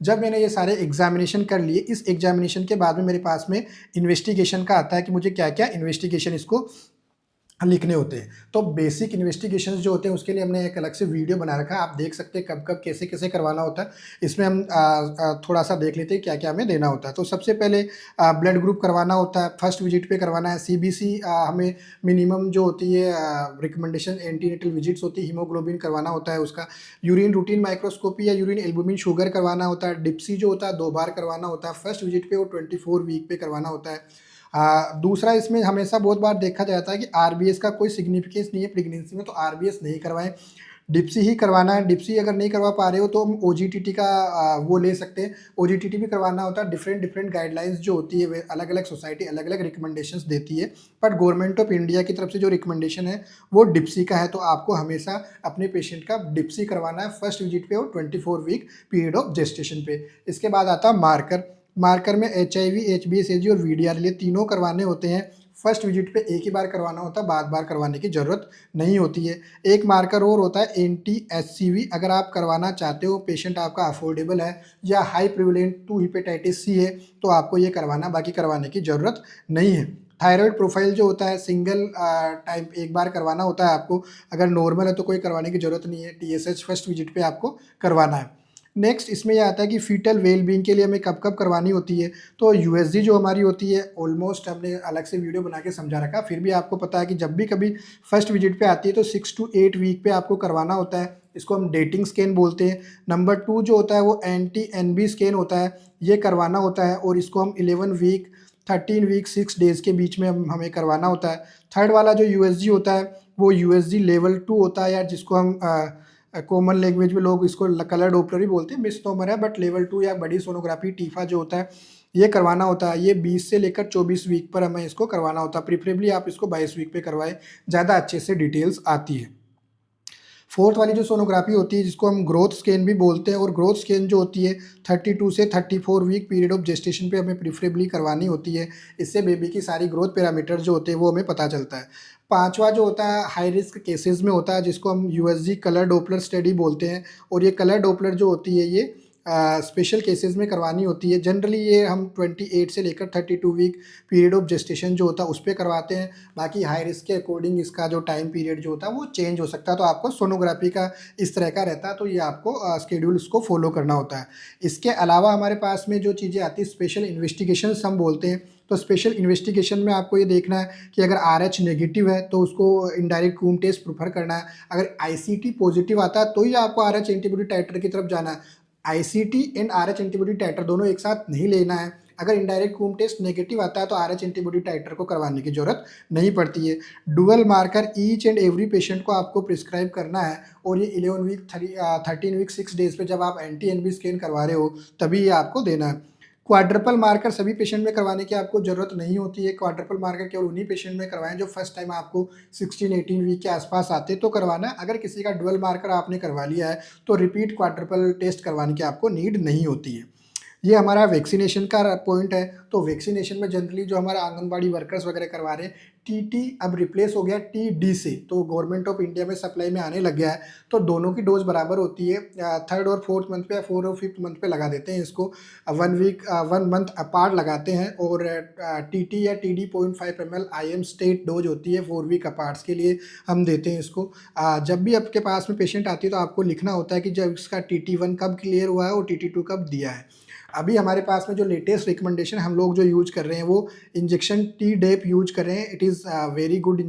जब मैंने ये सारे एग्जामिनेशन कर लिए, इस एग्जामिनेशन के बाद में मेरे पास में इन्वेस्टिगेशन का आता है कि मुझे क्या क्या इन्वेस्टिगेशन इसको लिखने होते हैं। तो बेसिक इन्वेस्टिगेशंस जो होते हैं उसके लिए हमने एक अलग से वीडियो बना रखा है, आप देख सकते हैं कब कब कैसे कैसे करवाना होता है। इसमें हम थोड़ा सा देख लेते हैं क्या क्या हमें देना होता है। तो सबसे पहले ब्लड ग्रुप करवाना होता है, फर्स्ट विजिट पे करवाना है। सीबीसी हमें मिनिमम जो होती है रिकमेंडेशन एंटीनेटल विजिट्स होती है, हीमोग्लोबिन करवाना होता है उसका। यूरिन रूटीन माइक्रोस्कोपी या यूरिन एल्बुमिन शुगर करवाना होता है। डिप्सी जो होता है 2 बार करवाना होता है, फर्स्ट विजिट पे और 24 वीक पे करवाना होता है। दूसरा इसमें हमेशा बहुत बार देखा जाता है कि आरबीएस का कोई सिग्निफिकेंस नहीं है प्रेगनेंसी में, तो आरबीएस नहीं करवाएं, डिप्सी ही करवाना है। डिप्सी अगर नहीं करवा पा रहे हो तो हम ओजीटीटी का वो ले सकते हैं, ओजीटीटी भी करवाना होता है। डिफरेंट डिफरेंट गाइडलाइंस जो होती है वे अलग अलग सोसाइटी अलग अलग रिकमेंडेशंस देती है, बट गवर्नमेंट ऑफ इंडिया की तरफ से जो रिकमेंडेशन है वो डिप्सी का है। तो आपको हमेशा अपने पेशेंट का डिप्सी करवाना है फर्स्ट विजिट पे और 24 वीक पीरियड ऑफ जेस्टेशन पे। इसके बाद आता है मार्कर। मार्कर में HIV, HbSAg और VDR ये तीनों करवाने होते हैं। फर्स्ट विजिट पे एक ही बार करवाना होता है, बार बार करवाने की ज़रूरत नहीं होती है। एक मार्कर और होता है NTHCV, अगर आप करवाना चाहते हो, पेशेंट आपका अफोर्डेबल है या high prevalent to hepatitis C है तो आपको ये करवाना, बाकी करवाने की ज़रूरत नहीं है। थायराइड प्रोफाइल जो होता है सिंगल टाइम एक बार करवाना होता है आपको, अगर नॉर्मल है तो कोई करवाने की ज़रूरत नहीं है। TSH फर्स्ट विजिट पे आपको करवाना है। नेक्स्ट इसमें यह आता है कि फीटल वेल बींग के लिए हमें कब कब करवानी होती है। तो USG जो हमारी होती है ऑलमोस्ट हमने अलग से वीडियो बना के समझा रखा, फिर भी आपको पता है कि जब भी कभी फर्स्ट विजिट पे आती है तो 6 to 8 वीक पे आपको करवाना होता है। इसको हम डेटिंग स्कैन बोलते हैं। नंबर 2 जो होता है वो NT-NB स्कैन होता है, ये करवाना होता है और इसको हम 11 वीक 13 वीक 6 डेज़ के बीच में हमें करवाना होता है। थर्ड वाला जो USG होता है वो USG लेवल 2 होता है, या जिसको हम कॉमन लैंग्वेज में लोग इसको कलर डॉपलर भी बोलते हैं, मिसनोमर है, बट लेवल 2 या बड़ी सोनोग्राफी टीफा जो होता है ये करवाना होता है। ये 20 से लेकर 24 वीक पर हमें इसको करवाना होता है। प्रीफरेबली आप इसको 22 वीक पे करवाएं, ज़्यादा अच्छे से डिटेल्स आती है। फोर्थ वाली जो सोनोग्राफी होती है जिसको हम ग्रोथ स्कैन भी बोलते हैं, और ग्रोथ स्कैन जो होती है 32 से 34 वीक पीरियड ऑफ जेस्टेशन पे हमें प्रीफरेबली करवानी होती है। इससे बेबी की सारी ग्रोथ पैरामीटर जो होते हैं वो हमें पता चलता है। पांचवा जो होता है हाई रिस्क केसेस में होता है, जिसको हम USG कलर डॉपलर स्टडी बोलते हैं, और ये कलर डॉपलर जो होती है ये स्पेशल केसेस में करवानी होती है। जनरली ये हम 28 से लेकर 32 वीक पीरियड ऑफ जेस्टेशन जो होता है उस पर करवाते हैं। बाकी हाई रिस्क के अकॉर्डिंग इसका जो टाइम पीरियड जो होता है वो चेंज हो सकता है, तो आपको सोनोग्राफी का इस तरह का रहता है, तो ये आपको शेड्यूल उसको फॉलो करना होता है। इसके अलावा हमारे पास में जो चीज़ें आती है स्पेशल इन्वेस्टिगेशन हम बोलते हैं। तो स्पेशल इन्वेस्टिगेशन में आपको ये देखना है कि अगर RH नेगेटिव है तो उसको इनडायरेक्ट कूम टेस्ट प्रेफर करना है। अगर ICT पॉजिटिव आता है तो ही आपको RH एंटीबॉडी टाइटर की तरफ जाना है। ICT एंड RH एंटीबॉडी टाइटर दोनों एक साथ नहीं लेना है। अगर इनडायरेक्ट कूम टेस्ट नेगेटिव आता है तो RH एंटीबॉडी टाइटर को करवाने की जरूरत नहीं पड़ती है। Dual marker each and every patient को आपको प्रिस्क्राइब करना है, और ये 11 वीक 13 वीक 6 डेज पे जब आप NT-NB स्कैन करवा रहे हो तभी ये आपको देना है। क्वाड्रपल मार्कर सभी पेशेंट में करवाने की आपको ज़रूरत नहीं होती है। क्वाड्रपल मार्कर केवल उन्हीं पेशेंट में करवाएं जो फर्स्ट टाइम आपको 16-18 वीक के आसपास आते तो करवाना है। अगर किसी का डुअल मार्कर आपने करवा लिया है तो रिपीट क्वाड्रपल टेस्ट करवाने की आपको नीड नहीं होती है। ये हमारा वैक्सीनेशन का पॉइंट है। तो वैक्सीनेशन में जनरली जो हमारा आंगनबाड़ी वर्कर्स वगैरह करवा रहे हैं, TT अब रिप्लेस हो गया TD से, तो गवर्नमेंट ऑफ इंडिया में सप्लाई में आने लग गया है। तो दोनों की डोज बराबर होती है, 3rd और 4th मंथ पे या 4th और 5th मंथ पे लगा देते हैं इसको। 1 मंथ अपार्ट लगाते हैं, और TT या TD 0.5 ml IM state dose होती है 4 वीक अपार्ट्स के लिए हम देते हैं इसको। जब भी आपके पास में पेशेंट आती है तो आपको लिखना होता है कि जब इसका TT1 कब क्लियर हुआ है और TT2 कब दिया है। अभी हमारे पास में जो लेटेस्ट रिकमेंडेशन हम लोग जो यूज कर रहे हैं वो इंजेक्शन Tdap यूज कर रहे हैं। It is very good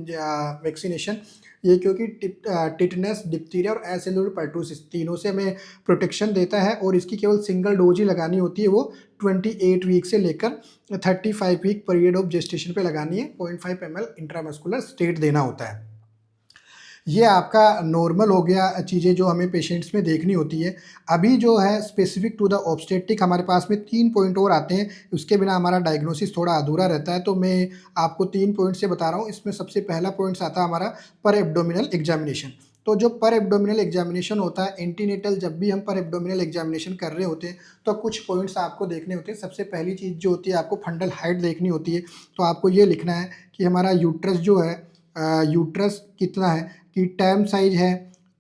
vaccination ये, क्योंकि टिटनेस, डिप्थीरिया और एसेलुलर पर्टूसिस तीनों से हमें प्रोटेक्शन देता है, और इसकी केवल सिंगल डोज ही लगानी होती है। वो 28 वीक से लेकर 35 वीक पीरियड ऑफ जेस्टेशन पे लगानी है। 0.5 ml इंट्रामस्कुलर स्टेट देना होता है। ये आपका नॉर्मल हो गया चीज़ें जो हमें पेशेंट्स में देखनी होती है। अभी जो है स्पेसिफिक टू द ऑब्स्टेट्रिक हमारे पास में 3 पॉइंट और आते हैं, उसके बिना हमारा डायग्नोसिस थोड़ा अधूरा रहता है। तो मैं आपको 3 पॉइंट से बता रहा हूँ। इसमें सबसे पहला पॉइंट्स आता है हमारा पर एब्डोमिनल एग्जामिनेशन। तो जो पर एब्डोमिनल एग्जामिनेशन होता है एंटीनेटल, जब भी हम पर एब्डोमिनल एग्जामिनेशन कर रहे होते हैं तो कुछ पॉइंट्स आपको देखने होते हैं। सबसे पहली चीज़ जो होती है आपको फंडल हाइट देखनी होती है। तो आपको ये लिखना है कि हमारा यूट्रस जो है यूट्रस कितना है, कि टैम साइज है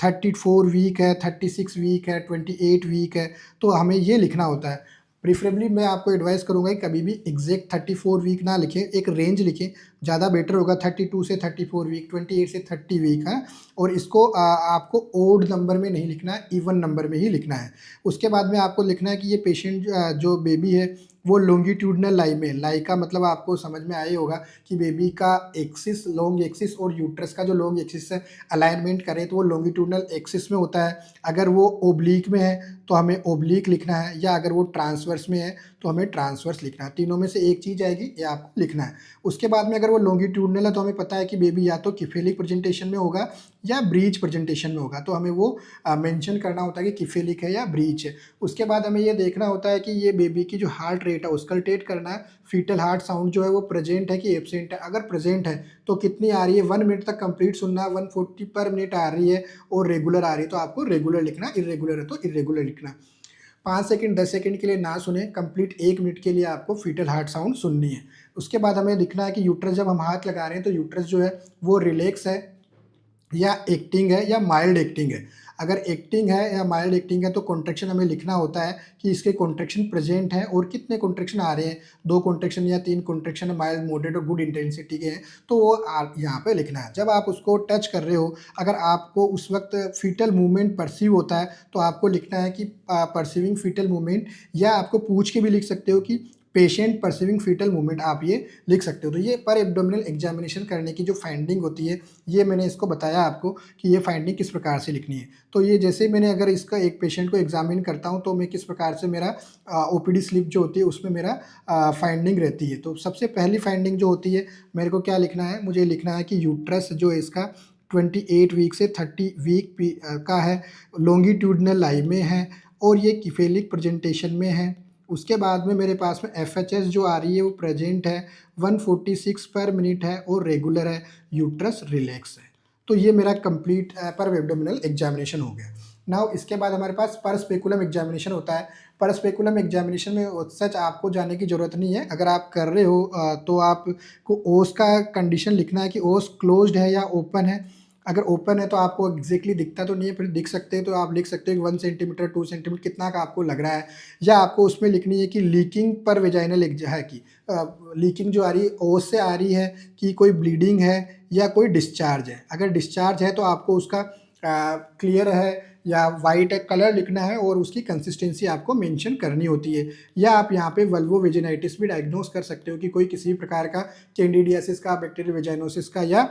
34 वीक है, 36 वीक है, 28 वीक है, तो हमें ये लिखना होता है। प्रिफरेबली मैं आपको एडवाइस करूँगा कि कभी भी एग्जैक्ट 34 वीक ना लिखें, एक रेंज लिखें, ज़्यादा बेटर होगा। 32 से 34 वीक, 28 से 30 वीक है। और इसको आपको ओड नंबर में नहीं लिखना है, इवन नंबर में ही लिखना है। उसके बाद में आपको लिखना है कि ये पेशेंट जो बेबी है वो लॉन्गिट्यूडनल लाई में, लाई का मतलब आपको समझ में आया होगा कि बेबी का एक्सिस, लॉन्ग एक्सिस और यूट्रस का जो लॉन्ग एक्सिस है अलाइनमेंट करें तो वो लॉन्गिट्यूडनल एक्सिस में होता है। अगर वो ओब्लीक में है तो हमें ओब्लीक लिखना है, या अगर वो ट्रांसवर्स में है तो हमें ट्रांसवर्स लिखना है। तीनों में से एक चीज़ आएगी, ये आपको लिखना है। उसके बाद में अगर वो लॉन्गिट्यूडनल है तो हमें पता है कि बेबी या तो किफेलिक प्रेजेंटेशन में होगा या ब्रीच प्रेजेंटेशन में होगा, तो हमें वो मेंशन करना होता है कि किफेलिक है या ब्रीच है। उसके बाद हमें ये देखना होता है कि ये बेबी की जो हार्ट रेट है उसकल्टेट करना है, फीटल हार्ट साउंड जो है वो प्रेजेंट है कि एब्सेंट है। अगर प्रेजेंट है तो कितनी आ रही है, 1 मिनट तक कंप्लीट सुनना है, 140 पर मिनट आ रही है, और रेगुलर आ रही है तो आपको रेगुलर लिखना, इरेगुलर है तो इरेगुलर लिखना। 5 सेकंड 10 सेकंड के लिए ना सुने, कंप्लीट 1 मिनट के लिए आपको फीटल हार्ट साउंड सुननी है। उसके बाद हमें दिखना है कि यूट्रस जब हम हाथ लगा रहे हैं तो यूट्रस जो है वो रिलैक्स है या एक्टिंग है या माइल्ड एक्टिंग है। अगर एक्टिंग है या माइल्ड एक्टिंग है तो कॉन्ट्रैक्शन हमें लिखना होता है कि इसके कॉन्ट्रैक्शन प्रेजेंट हैं और कितने कॉन्ट्रैक्शन आ रहे हैं, 2 कॉन्ट्रैक्शन या 3 कॉन्ट्रैक्शन, माइल्ड, मॉडरेट और गुड इंटेंसिटी के हैं, तो वो यहाँ पे लिखना है। जब आप उसको टच कर रहे हो, अगर आपको उस वक्त फीटल मूवमेंट परसीव होता है तो आपको लिखना है कि परसीविंग फीटल मूवमेंट, या आपको पूछ के भी लिख सकते हो कि पेशेंट परसीविंग फीटल मूवमेंट, आप ये लिख सकते हो। तो ये पर एब्डोमिनल एग्जामिनेशन करने की जो फाइंडिंग होती है, ये मैंने इसको बताया आपको कि ये फाइंडिंग किस प्रकार से लिखनी है। तो ये जैसे मैंने अगर इसका एक पेशेंट को एग्जामिन करता हूँ तो मैं किस प्रकार से मेरा ओपीडी स्लिप जो होती है उसमें मेरा फाइंडिंग रहती है। तो सबसे पहली फाइंडिंग जो होती है, मेरे को क्या लिखना है, मुझे लिखना है कि यूट्रस जो है इसका 28 वीक से 30 वीक का है, लॉन्गिट्यूडनल लाई में है और ये किफेलिक प्रेजेंटेशन में है। उसके बाद में मेरे पास में एफएचएस जो आ रही है वो प्रेजेंट है, 146 पर मिनट है और रेगुलर है, यूट्रस रिलैक्स है। तो ये मेरा कंप्लीट पर एब्डोमिनल एग्जामिनेशन हो गया। नाउ इसके बाद हमारे पास पर स्पेकुलम एग्जामिनेशन होता है। पर स्पेकुलम एग्जामिनेशन में सच आपको जाने की ज़रूरत नहीं है। अगर आप कर रहे हो तो आपको ओस का कंडीशन लिखना है कि ओस क्लोज्ड है या ओपन है। अगर ओपन है तो आपको एग्जैक्टली दिखता तो नहीं है, फिर दिख सकते हैं तो आप लिख सकते हो 1 सेंटीमीटर 2 सेंटीमीटर कितना का आपको लग रहा है। या आपको उसमें लिखनी है कि लीकिंग पर वेजाइनल है कि लीकिंग जो आ रही है ओस से आ रही है, कि कोई ब्लीडिंग है या कोई डिस्चार्ज है। अगर डिस्चार्ज है तो आपको उसका क्लियर है या वाइट है कलर लिखना है और उसकी कंसिस्टेंसी आपको मेंशन करनी होती है। या आप यहाँ पे वल्वो वेजिनाइटिस भी डायग्नोस कर सकते हो कि कोई किसी प्रकार का कैंडिडियासिस का, बैक्टीरियल वेजाइनोसिस का या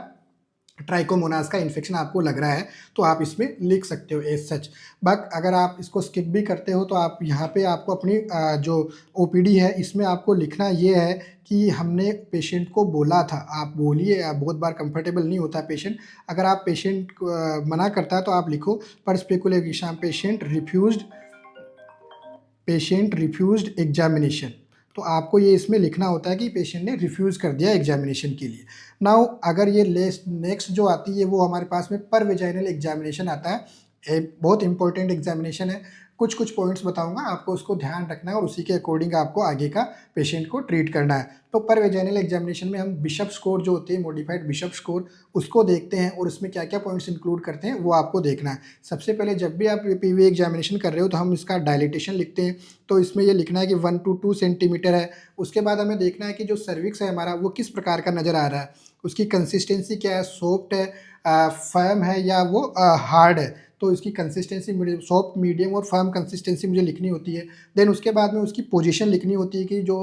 ट्राइकोमोनास का इन्फेक्शन आपको लग रहा है, तो आप इसमें लिख सकते हो एज सच। बट अगर आप इसको स्किप भी करते हो तो आप यहाँ पे आपको अपनी जो ओपीडी है इसमें आपको लिखना ये है कि हमने पेशेंट को बोला था, आप बोलिए। बहुत बार कंफर्टेबल नहीं होता पेशेंट, अगर आप पेशेंट मना करता है तो आप लिखो पर स्पेकुलेशन पेशेंट रिफ्यूज्ड एग्जामिनेशन। तो आपको ये इसमें लिखना होता है कि पेशेंट ने रिफ्यूज़ कर दिया एग्जामिनेशन के लिए। नाउ अगर ये नेक्स्ट जो आती है वो हमारे पास में पर वेजाइनल एग्जामिनेशन आता है। एक बहुत इंपॉर्टेंट एग्जामिनेशन है। कुछ कुछ पॉइंट्स बताऊंगा, आपको उसको ध्यान रखना है और उसी के अकॉर्डिंग आपको आगे का पेशेंट को ट्रीट करना है। तो पर वेजाइनल एग्जामिनेशन में हम बिशप स्कोर जो होती है, मॉडिफाइड बिशप स्कोर, उसको देखते हैं और उसमें क्या क्या पॉइंट्स इंक्लूड करते हैं वो आपको देखना है। सबसे पहले जब भी आप पीवी एग्जामिनेशन कर रहे हो तो हम इसका डायलिटेशन लिखते हैं। तो इसमें ये लिखना है कि 1 to 2 सेंटीमीटर है। उसके बाद हमें देखना है कि जो सर्विक्स है हमारा वो किस प्रकार का नज़र आ रहा है, उसकी कंसिस्टेंसी क्या है, सॉफ्ट है, फर्म है या वो हार्ड है। तो इसकी कंसिस्टेंसी सॉफ्ट, मीडियम और फर्म कंसिस्टेंसी मुझे लिखनी होती है। देन उसके बाद में उसकी पोजीशन लिखनी होती है कि जो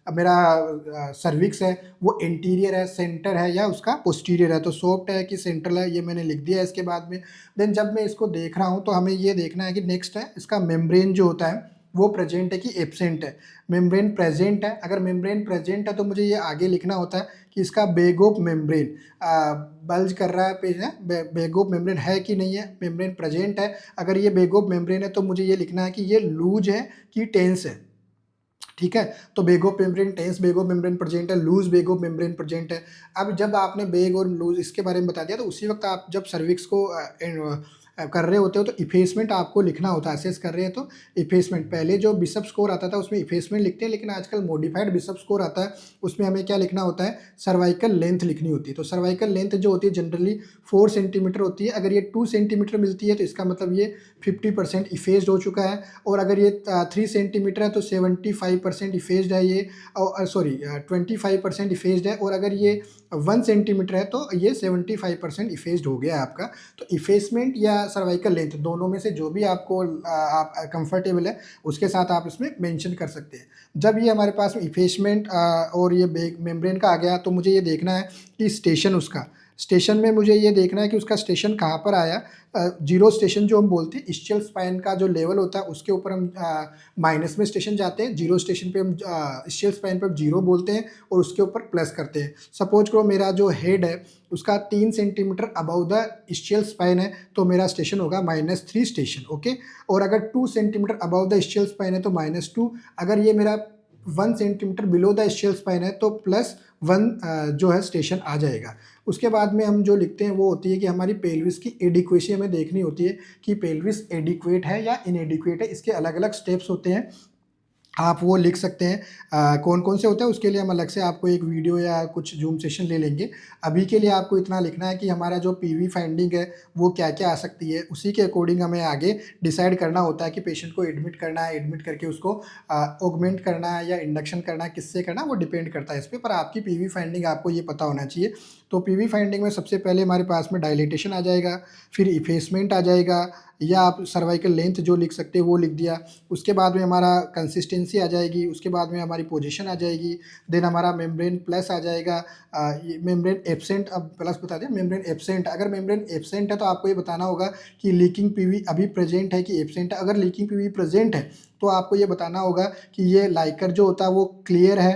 मेरा सर्विक्स है वो इंटीरियर है, सेंटर है या उसका पोस्टीरियर है। तो सॉफ्ट है कि सेंट्रल है, ये मैंने लिख दिया है इसके बाद में। देन जब मैं इसको देख रहा हूँ तो हमें ये देखना है कि नेक्स्ट है इसका मेम्ब्रेन जो होता है वो प्रेजेंट है कि एब्सेंट है। मेम्ब्रेन प्रेजेंट है, अगर मेम्ब्रेन प्रेजेंट है तो मुझे ये आगे लिखना होता है कि इसका बेग ऑफ मेम्ब्रेन बल्ज कर रहा है पेज है, बेग ऑफ मेम्ब्रेन है कि नहीं है। मेम्ब्रेन प्रेजेंट है, अगर ये बेग ऑफ मेम्ब्रेन है तो मुझे ये लिखना है कि ये लूज है कि टेंस है। ठीक है, तो bag of membrane tense, bag of membrane present है, loose bag of membrane present है। अब जब आपने बेग और लूज इसके बारे में बता दिया तो उसी वक्त आप जब सर्विक्स को कर रहे होते हो तो इफेसमेंट आपको लिखना होता है। असेस कर रहे हैं तो इफेसमेंट, पहले जो बिशप स्कोर आता था उसमें इफेसमेंट लिखते हैं, लेकिन आजकल मॉडिफाइड बिशप स्कोर आता है, उसमें हमें क्या लिखना होता है, सर्वाइकल लेंथ लिखनी होती है। तो सर्वाइकल लेंथ जो होती है जनरली 4 सेंटीमीटर होती है। अगर ये 2 सेंटीमीटर मिलती है तो इसका मतलब ये 50% इफेस्ड हो चुका है, और अगर ये 3 सेंटीमीटर है तो 75% इफेस्ड है ये, और सॉरी 25% इफेस्ड है, और अगर ये 1 सेंटीमीटर है तो ये 75% इफेस्ड हो गया है आपका। तो इफेसमेंट या सर्वाइकल लेंथ दोनों में से जो भी आपको आप कंफर्टेबल है उसके साथ आप इसमें मेंशन कर सकते हैं। जब ये हमारे पास इफेसमेंट और ये मेम्ब्रेन का आ गया तो मुझे ये देखना है कि स्टेशन उसका, स्टेशन में मुझे ये देखना है कि उसका स्टेशन कहाँ पर आया। जीरो स्टेशन जो हम बोलते हैं, इस्चियल स्पाइन का जो लेवल होता है उसके ऊपर हम माइनस में स्टेशन जाते हैं, जीरो स्टेशन पे हम इस्चियल स्पाइन पर जीरो बोलते हैं और उसके ऊपर प्लस करते हैं। सपोज करो मेरा जो हेड है उसका 3 centimetre above the ischial spine है तो मेरा स्टेशन होगा -3 स्टेशन, ओके। और अगर 2 centimetre above the ischial spine है तो -2, अगर ये मेरा 1 centimetre below the ischial spine है तो +1 जो है स्टेशन आ जाएगा। उसके बाद में हम जो लिखते हैं वो होती है कि हमारी पेल्विस की एडिक्वेसी हमें देखनी होती है कि पेल्विस एडिक्वेट है या इनएडिक्वेट है। इसके अलग अलग स्टेप्स होते हैं, आप वो लिख सकते हैं। कौन कौन से होते हैं उसके लिए हम अलग से आपको एक वीडियो या कुछ जूम सेशन ले लेंगे। अभी के लिए आपको इतना लिखना है कि हमारा जो पीवी फाइंडिंग है वो क्या क्या आ सकती है, उसी के अकॉर्डिंग हमें आगे डिसाइड करना होता है कि पेशेंट को एडमिट करना है, एडमिट करके उसको ऑगमेंट करना है या इंडक्शन करना है, किससे करना है वो डिपेंड करता है इस पर। आपकी पीवी फाइंडिंग आपको ये पता होना चाहिए। तो पीवी फाइंडिंग में सबसे पहले हमारे पास में डायलिटेशन आ जाएगा, फिर इफेसमेंट आ जाएगा, या आप सर्वाइकल लेंथ जो लिख सकते हैं वो लिख दिया। उसके बाद में हमारा कंसिस्टेंसी आ जाएगी, उसके बाद में हमारी पोजीशन आ जाएगी, देन हमारा मेम्ब्रेन प्लस आ जाएगा। मेम्ब्रेन एब्सेंट, अब प्लस बता दें, मेम्ब्रेन एब्सेंट, अगर मेम्ब्रेन एब्सेंट है तो आपको ये बताना होगा कि लीकिंग पीवी अभी प्रेजेंट है कि एब्सेंट है। अगर लीकिंग पीवी प्रेजेंट है तो आपको ये बताना होगा कि ये लाइकर जो होता है वो क्लियर है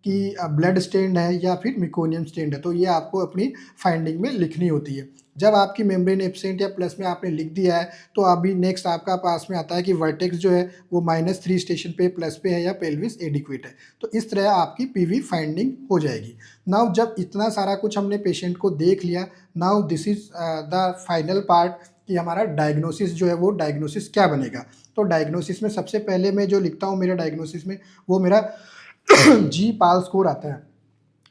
कि ब्लड स्टेन्ड है या फिर मिकोनियम स्टेन्ड है। तो ये आपको अपनी फाइंडिंग में लिखनी होती है। जब आपकी मेम्ब्रेन एब्सेंट या प्लस में आपने लिख दिया है तो अभी नेक्स्ट आपका पास में आता है कि वर्टेक्स जो है वो -3 स्टेशन पे प्लस पे है या पेल्विस एडिक्वेट है। तो इस तरह आपकी पीवी फाइंडिंग हो जाएगी। नाउ जब इतना सारा कुछ हमने पेशेंट को देख लिया, now this is the final part कि हमारा डायग्नोसिस जो है वो डायग्नोसिस क्या बनेगा। तो डायग्नोसिस में सबसे पहले मैं जो लिखता हूँ मेरा डायग्नोसिस में वो मेरा जी पाल स्कोर आता है।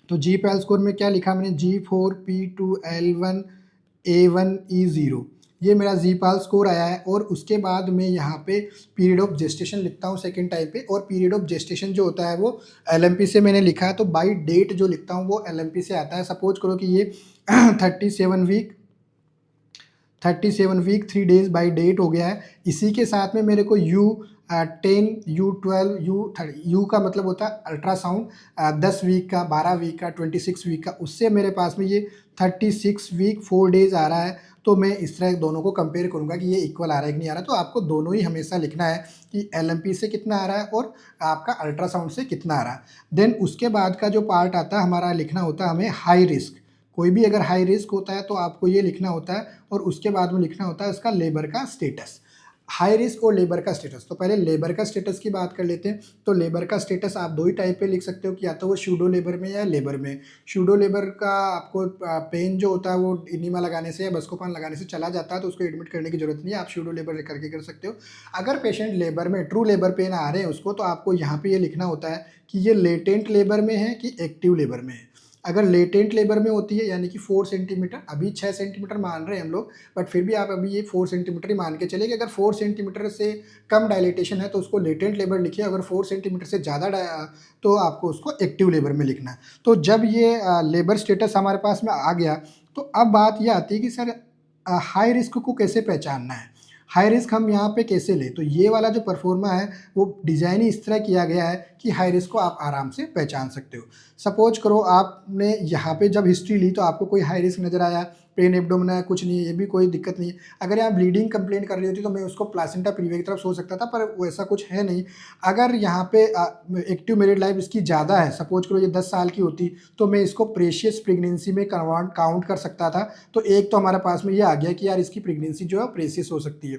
तो जी पाल स्कोर में क्या लिखा मैंने, G4P2L1A1E0, ये मेरा जी पाल स्कोर आया है। और उसके बाद मैं यहाँ पे पीरियड ऑफ जेस्टेशन लिखता हूँ सेकंड टाइप पे, और पीरियड ऑफ जेस्टेशन जो होता है वो एलएमपी से मैंने लिखा है, तो बाई डेट जो लिखता हूँ वो एलएमपी से आता है। सपोज करो कि ये 37 वीक 3 डेज बाई डेट हो गया है। इसी के साथ में मेरे को U10 U12 U का मतलब होता है अल्ट्रासाउंड 10 वीक का, 12 वीक का, 26 वीक का, उससे मेरे पास में ये 36 वीक 4 डेज आ रहा है। तो मैं इस तरह दोनों को कंपेयर करूंगा कि ये इक्वल आ रहा है कि नहीं आ रहा। तो आपको दोनों ही हमेशा लिखना है कि एलएमपी से कितना आ रहा है और आपका अल्ट्रासाउंड से कितना आ रहा है। देन उसके बाद का जो पार्ट आता है हमारा, लिखना होता है हमें हाई रिस्क। कोई भी अगर हाई रिस्क होता है तो आपको ये लिखना होता है, और उसके बाद में लिखना होता है इसका लेबर का स्टेटस। हाई रिस्क और लेबर का स्टेटस, तो पहले लेबर का स्टेटस की बात कर लेते हैं। तो लेबर का स्टेटस आप दो ही टाइप पे लिख सकते हो कि या तो वो शूडो लेबर में या लेबर में। शूडो लेबर का आपको पेन जो होता है वो इनिमा लगाने से या बस्कोपान लगाने से चला जाता है, तो उसको एडमिट करने की जरूरत नहीं है, आप शूडो लेबर करके कर सकते हो। अगर पेशेंट लेबर में ट्रू लेबर पेन आ रहे हैं उसको, तो आपको यहाँ पे ये लिखना होता है कि ये लेटेंट लेबर में है कि एक्टिव लेबर में है। अगर लेटेंट लेबर में होती है यानी कि 4 सेंटीमीटर, अभी 6 सेंटीमीटर मान रहे हैं हम लोग, बट फिर भी आप अभी ये 4 सेंटीमीटर ही मान के चले कि अगर 4 सेंटीमीटर से कम डायलेटेशन है तो उसको लेटेंट लेबर लिखिए, अगर 4 सेंटीमीटर से ज़्यादा तो आपको उसको एक्टिव लेबर में लिखना है। तो जब ये लेबर स्टेटस हमारे पास में आ गया तो अब बात ये आती है कि सर हाई रिस्क को कैसे पहचानना है, हाई रिस्क हम यहाँ पे कैसे लें। तो ये वाला जो परफॉर्मा है वो डिज़ाइन ही इस तरह किया गया है कि हाई रिस्क को आप आराम से पहचान सकते हो। सपोज करो आपने यहाँ पे जब हिस्ट्री ली तो आपको कोई हाई रिस्क नज़र आया, पेन एब्डोमेन है, कुछ नहीं है, ये भी कोई दिक्कत नहीं है। अगर यहाँ ब्लीडिंग कंप्लेन कर रही होती तो मैं उसको प्लासेंटा प्रीविया की तरफ सोच सकता था, पर वैसा कुछ है नहीं। अगर यहाँ पे एक्टिव मैरिड लाइफ इसकी ज़्यादा है, सपोज करो ये 10 साल की होती तो मैं इसको प्रेशियस प्रेगनेंसी में काउंट कर सकता था। तो एक तो हमारे पास में ये आ गया कि यार इसकी प्रेगनेंसी जो है प्रेशियस हो सकती है।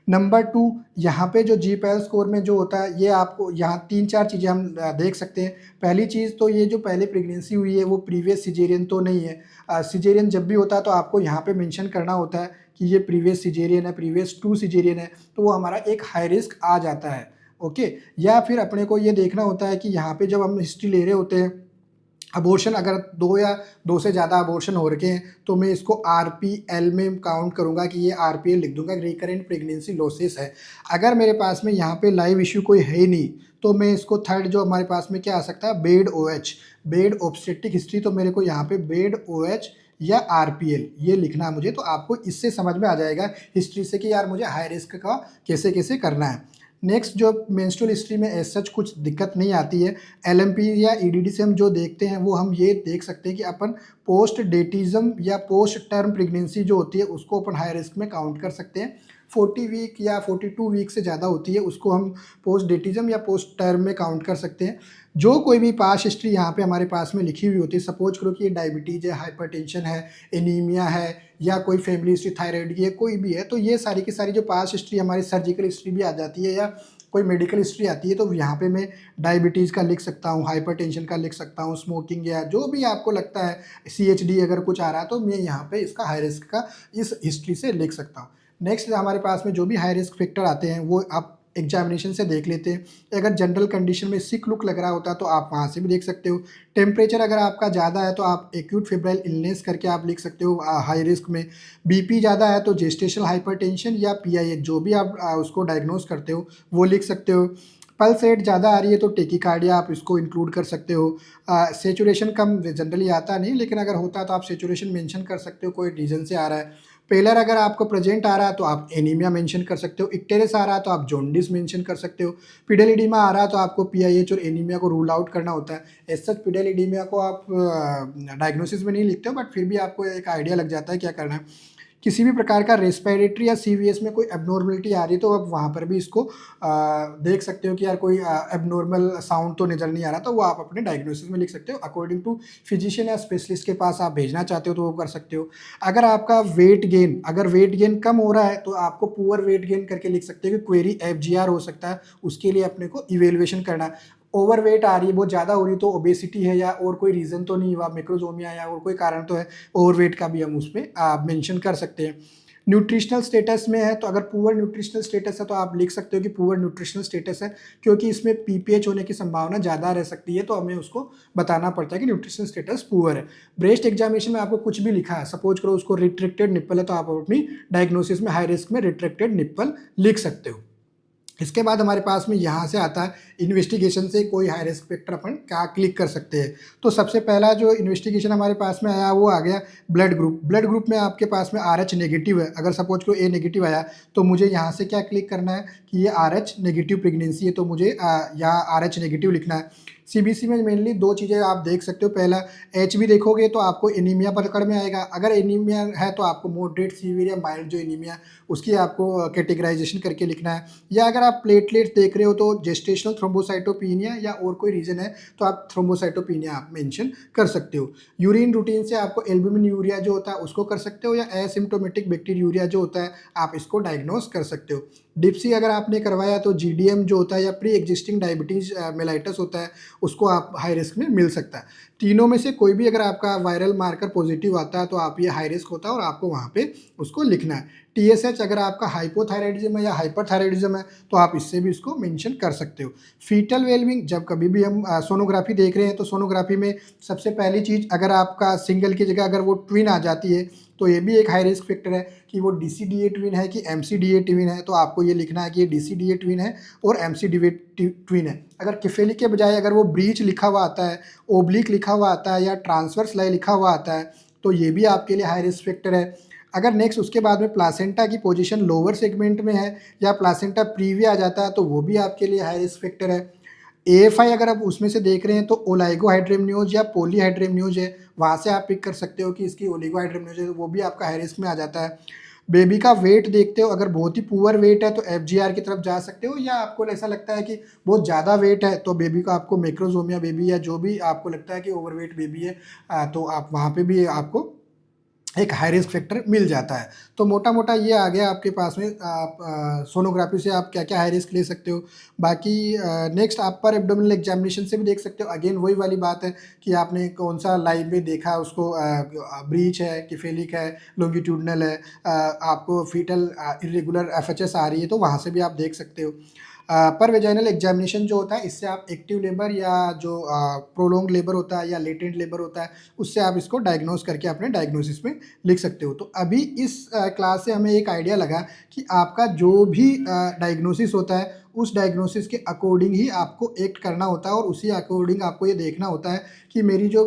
नंबर 2, यहाँ पे जो जीपीएल स्कोर में जो होता है, ये आपको यहाँ 3-4 चीज़ें हम देख सकते हैं। पहली चीज़ तो ये जो पहले प्रेगनेंसी हुई है वो प्रीवियस सिजेरियन तो नहीं है। सिजेरियन जब भी होता है तो आपको यहाँ पे मेंशन करना होता है कि ये प्रीवियस सिजेरियन है, प्रीवियस 2 सिजेरियन है, तो वो हमारा एक हाई रिस्क आ जाता है। ओके, या फिर अपने को ये देखना होता है कि यहाँ पे जब हम हिस्ट्री ले रहे होते हैं, अबॉर्शन अगर 2 या 2 से ज़्यादा अबॉर्शन हो रखे हैं, तो मैं इसको आरपीएल में काउंट करूँगा कि ये आरपीएल लिख दूँगा, रिकरेंट प्रेगनेंसी लॉसेस है। अगर मेरे पास में यहाँ पे लाइव इश्यू कोई है ही नहीं, तो मैं इसको थर्ड जो हमारे पास में क्या आ सकता है, bed OH, bed obstetric history, तो मेरे को यहाँ पे बेड ओएच या आरपीएल ये लिखना है मुझे, तो आपको इससे समझ में आ जाएगा हिस्ट्री से कि यार मुझे हाई रिस्क का कैसे कैसे करना है। नेक्स्ट जो मेंस्ट्रुअल हिस्ट्री में एज सच कुछ दिक्कत नहीं आती है। एलएमपी या ईडीडी से हम जो देखते हैं वो हम ये देख सकते हैं कि अपन पोस्ट डेटिज्म या पोस्ट टर्म प्रेगनेंसी जो होती है उसको अपन हाई रिस्क में काउंट कर सकते हैं। 40 वीक या 42 वीक से ज़्यादा होती है उसको हम पोस्ट डेटिज्म या पोस्ट टर्म में काउंट कर सकते हैं। जो कोई भी पास्ट हिस्ट्री यहाँ पे हमारे पास में लिखी हुई होती है, सपोज करो कि ये डायबिटीज़ है, हाइपरटेंशन है, एनीमिया है, या कोई फैमिली हिस्ट्री थायराइड की है, कोई भी है, तो ये सारी की सारी जो पास्ट हिस्ट्री हमारी सर्जिकल हिस्ट्री भी आ जाती है या कोई मेडिकल हिस्ट्री आती है, तो यहाँ पे मैं डायबिटीज़ का लिख सकता हूँ, हाइपरटेंशन का लिख सकता हूँ, स्मोकिंग या जो भी आपको लगता है, CHD अगर कुछ आ रहा है तो मैं यहाँ पे इसका हाई रिस्क का इस हिस्ट्री से लिख सकता हूँ। नेक्स्ट हमारे पास में जो भी हाई रिस्क फैक्टर आते हैं वो आप एग्जामिनेशन से देख लेते हैं। अगर जनरल कंडीशन में सिक लुक लग रहा होता है तो आप वहाँ से भी देख सकते हो। टेम्परेचर अगर आपका ज़्यादा है तो आप एक्यूट फेब्राइल इलनेस करके आप लिख सकते हो हाई रिस्क में। बीपी ज़्यादा है तो जेस्टेशनल हाइपरटेंशन या PIH जो भी आप उसको डायग्नोज करते हो वो लिख सकते हो। पल्स रेट ज़्यादा आ रही है तो टेकिकार्डिया आप इसको इंक्लूड कर सकते हो। सेचुरेशन कम जनरली आता नहीं, लेकिन अगर होता है तो आप सेचुरेशन मेंशन कर सकते हो, कोई रीज़न से आ रहा है। पेलर अगर आपको प्रेजेंट आ रहा है तो आप एनीमिया मेंशन कर सकते हो। इक्टेरिस आ रहा है तो आप जॉन्डिस मेंशन कर सकते हो। पिडल एडिमा आ रहा है तो आपको PIH और एनीमिया को रूल आउट करना होता है। एज सच पिडल एडिमिया को आप डायग्नोसिस में नहीं लिखते हो, बट फिर भी आपको एक आइडिया लग जाता है क्या करना है। किसी भी प्रकार का रेस्पिरेटरी या CVS में कोई एबनॉर्मलिटी आ रही है तो आप वहाँ पर भी इसको देख सकते हो कि यार कोई एबनॉर्मल साउंड तो नज़र नहीं आ रहा, तो वो आप अपने डायग्नोसिस में लिख सकते हो। अकॉर्डिंग टू फिजिशियन या स्पेशलिस्ट के पास आप भेजना चाहते हो तो वो कर सकते हो। अगर आपका अगर वेट गेन कम हो रहा है तो आपको पुअर वेट गेन करके लिख सकते हो कि क्वेरी FGR हो सकता है, उसके लिए अपने को इवेल्युएशन करना है। ओवरवेट आ रही है, बहुत ज़्यादा हो रही है तो ओबेसिटी है या और कोई रीज़न तो नहीं हुआ, मैक्रोजोमिया या और कोई कारण तो है, ओवरवेट का भी हम उसमें मेंशन कर सकते हैं। न्यूट्रिशनल स्टेटस में है तो अगर पुअर न्यूट्रिशनल स्टेटस है तो आप लिख सकते हो कि पुअर न्यूट्रिशनल स्टेटस है, क्योंकि इसमें PPH होने की संभावना ज़्यादा रह सकती है, तो हमें उसको बताना पड़ता है कि न्यूट्रिशनल स्टेटस पुअर है। ब्रेस्ट एग्जामिनेशन में आपको कुछ भी लिखा है, सपोज करो उसको रिट्रैक्टेड निप्पल है, तो आप अपनी डायग्नोसिस में हाई रिस्क में रिट्रैक्टेड निप्पल लिख सकते हो। इसके बाद हमारे पास में यहाँ से आता है इन्वेस्टिगेशन से कोई हाई रिस्क फैक्टर अपन क्या क्लिक कर सकते हैं। तो सबसे पहला जो इन्वेस्टिगेशन हमारे पास में आया वो आ गया ब्लड ग्रुप। ब्लड ग्रुप में आपके पास में RH नेगेटिव है, अगर सपोज को A नेगेटिव आया तो मुझे यहाँ से क्या क्लिक करना है कि ये RH नेगेटिव प्रेगनेंसी है, तो मुझे यहाँ RH नेगेटिव लिखना है। CBC में मेनली 2 चीज़ें आप देख सकते हो। पहला HB देखोगे तो आपको एनीमिया पकड़ में आएगा, अगर एनीमिया है तो आपको मॉडरेट, सीवियर या माइल्ड जो एनीमिया उसकी आपको कैटेगराइजेशन करके लिखना है। या अगर आप प्लेटलेट्स देख रहे हो तो जेस्टेशनल थ्रोम्बोसाइटोपिनिया या और कोई रीज़न है तो आप थ्रोम्बोसाइटोपिनिया आप मेंशन कर सकते हो। यूरिन रूटीन से आपको एल्बुमिन यूरिया जो होता है उसको कर सकते हो, या एसिम्प्टोमेटिक बैक्टीरियूरिया जो होता है आप इसको डायग्नोस कर सकते हो। डिप्सी अगर आपने करवाया तो GDM जो होता है या प्री एग्जिस्टिंग डायबिटीज़ मेलाइटस होता है उसको आप हाई रिस्क में मिल सकता है। तीनों में से कोई भी अगर आपका वायरल मार्कर पॉजिटिव आता है तो आप ये हाई रिस्क होता है और आपको वहाँ पे उसको लिखना है। TSH अगर आपका हाइपोथायराइडिज्म है या हाइपरथायराइडिज्म है तो आप इससे भी इसको मेंशन कर सकते हो। फीटल वेलबिंग, जब कभी भी हम सोनोग्राफी देख रहे हैं तो सोनोग्राफी में सबसे पहली चीज़ अगर आपका सिंगल की जगह अगर वो ट्विन आ जाती है तो ये भी एक हाई रिस्क फैक्टर है कि वो DCDA ट्विन है कि MCDA ट्विन है, तो आपको ये लिखना है कि ये DCDA ट्विन है और MCDA ट्विन है। अगर किफेली के बजाय अगर वो ब्रीच लिखा हुआ आता है, ओब्लिक लिखा हुआ आता है या ट्रांसवर्स लाई लिखा हुआ आता है तो ये भी आपके लिए हाई रिस्क फैक्टर है। अगर नेक्स्ट उसके बाद में प्लासेंटा की पोजीशन लोअर सेगमेंट में है या प्लासेंटा प्रीवी आ जाता है तो वो भी आपके लिए हाई रिस्क फैक्टर है। AFI अगर आप उसमें से देख रहे हैं तो ओलाइगोहाइड्रेमनियोज या पॉलीहाइड्रेमनियोज है, वहाँ से आप पिक कर सकते हो कि इसकी ओलिगोहाइड्रेमनियोज है, वो भी आपका हाई रिस्क में आ जाता है। बेबी का वेट देखते हो, अगर बहुत ही पुअर वेट है तो FGR की तरफ जा सकते हो, या आपको ऐसा लगता है कि बहुत ज़्यादा वेट है तो बेबी को आपको मैक्रोजोमिया बेबी या जो भी आपको लगता है कि ओवरवेट बेबी है तो आप वहाँ पे भी आपको एक हाई रिस्क फैक्टर मिल जाता है। तो मोटा मोटा ये आ गया आपके पास में, आप सोनोग्राफी से आप क्या क्या हाई रिस्क ले सकते हो। बाकी नेक्स्ट अपर एब्डोमिनल एग्जामिनेशन से भी देख सकते हो। अगेन वही वाली बात है कि आपने कौन सा लाइव में देखा उसको, ब्रीच है, किफेलिक है, लॉन्गिट्यूडनल है, आपको फीटल इरेगुलर एफएचएस आ रही है, तो वहाँ से भी आप देख सकते हो। पर वेजाइनल एग्जामिनेशन जो होता है, इससे आप एक्टिव लेबर या जो प्रोलॉन्ग लेबर होता है या लेटेंट लेबर होता है, उससे आप इसको डायग्नोस करके अपने डायग्नोसिस में लिख सकते हो। तो अभी इस क्लास से हमें एक आइडिया लगा कि आपका जो भी डायग्नोसिस होता है, उस डायग्नोसिस के अकॉर्डिंग ही आपको एक्ट करना होता है और उसी अकॉर्डिंग आपको ये देखना होता है कि मेरी जो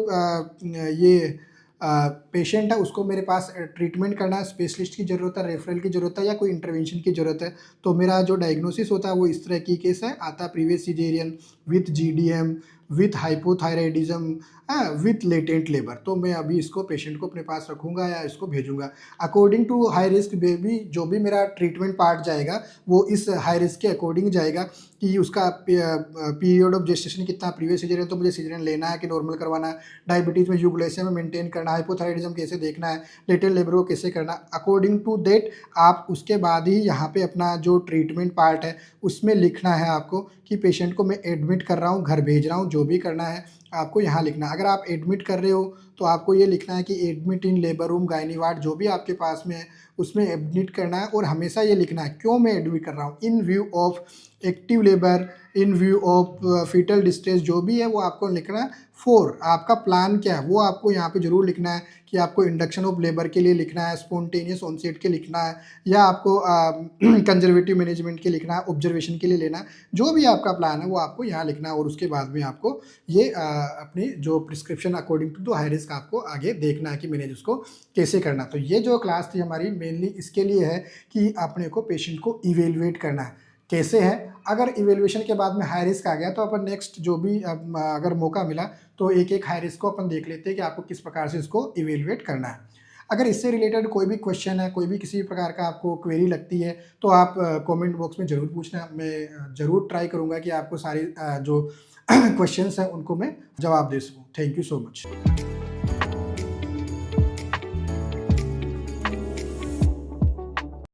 ये पेशेंट है उसको मेरे पास ट्रीटमेंट करना है, स्पेशलिस्ट की ज़रूरत है, रेफरल की ज़रूरत है या कोई इंटरवेंशन की ज़रूरत है। तो मेरा जो डायग्नोसिस होता है वो इस तरह की केस है, आता previous caesarean with GDM with hypothyroidism, with latent labour. तो मैं अभी इसको पेशेंट को अपने पास रखूँगा या इसको भेजूँगा according to high risk baby. जो भी मेरा ट्रीटमेंट पार्ट जाएगा वो इस हाई रिस्क के अकॉर्डिंग जाएगा कि उसका पीरियड ऑफ जेस्टेशन कितना, प्रीवियस सीजरियन तो मुझे सीजरियन लेना है कि नॉर्मल करवाना है, डायबिटीज़ में यूग्लेसिया में मेंटेन करना है, हाइपोथायराइडिज्म कैसे देखना है, लेटेंट लेबर को कैसे करना, अकॉर्डिंग टू दैट आप उसके बाद ही यहाँ पे अपना जो ट्रीटमेंट पार्ट है उसमें लिखना है आपको कि पेशेंट को मैं एडमिट कर रहा हूँ, घर भेज रहा हूँ, जो भी करना है आपको यहाँ लिखना है। अगर आप एडमिट कर रहे हो तो आपको ये लिखना है कि admit in labour room, gynae ward, जो भी आपके पास में है उसमें एडमिट करना है। और हमेशा ये लिखना है क्यों मैं एडमिट कर रहा हूँ, in view of active labour, in view of fetal distress, जो भी है वो आपको लिखना है। फोर, आपका प्लान क्या है वो आपको यहाँ पे जरूर लिखना है कि आपको इंडक्शन ऑफ लेबर के लिए लिखना है, स्पॉन्टेनियस ऑनसेट के लिखना है, या आपको कंजर्वेटिव मैनेजमेंट के लिखना है, ऑब्जर्वेशन के लिए लेना है। जो भी आपका प्लान है वो आपको यहाँ लिखना है और उसके बाद में आपको ये अपनी जो prescription according to the high risk आपको आगे देखना है कि मैनेज उसको कैसे करना। तो ये जो क्लास थी हमारी मेनली इसके लिए है कि अपने को पेशेंट को इवेलुएट करना है कैसे है। अगर इवेल्युएशन के बाद में हाई रिस्क आ गया तो अपन नेक्स्ट जो भी अगर मौका मिला तो एक एक हाई रिस्क को अपन देख लेते हैं कि आपको किस प्रकार से इसको इवेलुएट करना है। अगर इससे रिलेटेड कोई भी क्वेश्चन है, कोई भी किसी प्रकार का आपको क्वेरी लगती है तो आप कमेंट बॉक्स में ज़रूर पूछना। मैं ज़रूर ट्राई करूँगा कि आपको सारी जो क्वेश्चंस हैं उनको मैं जवाब दे सकूँ। Thank you so much.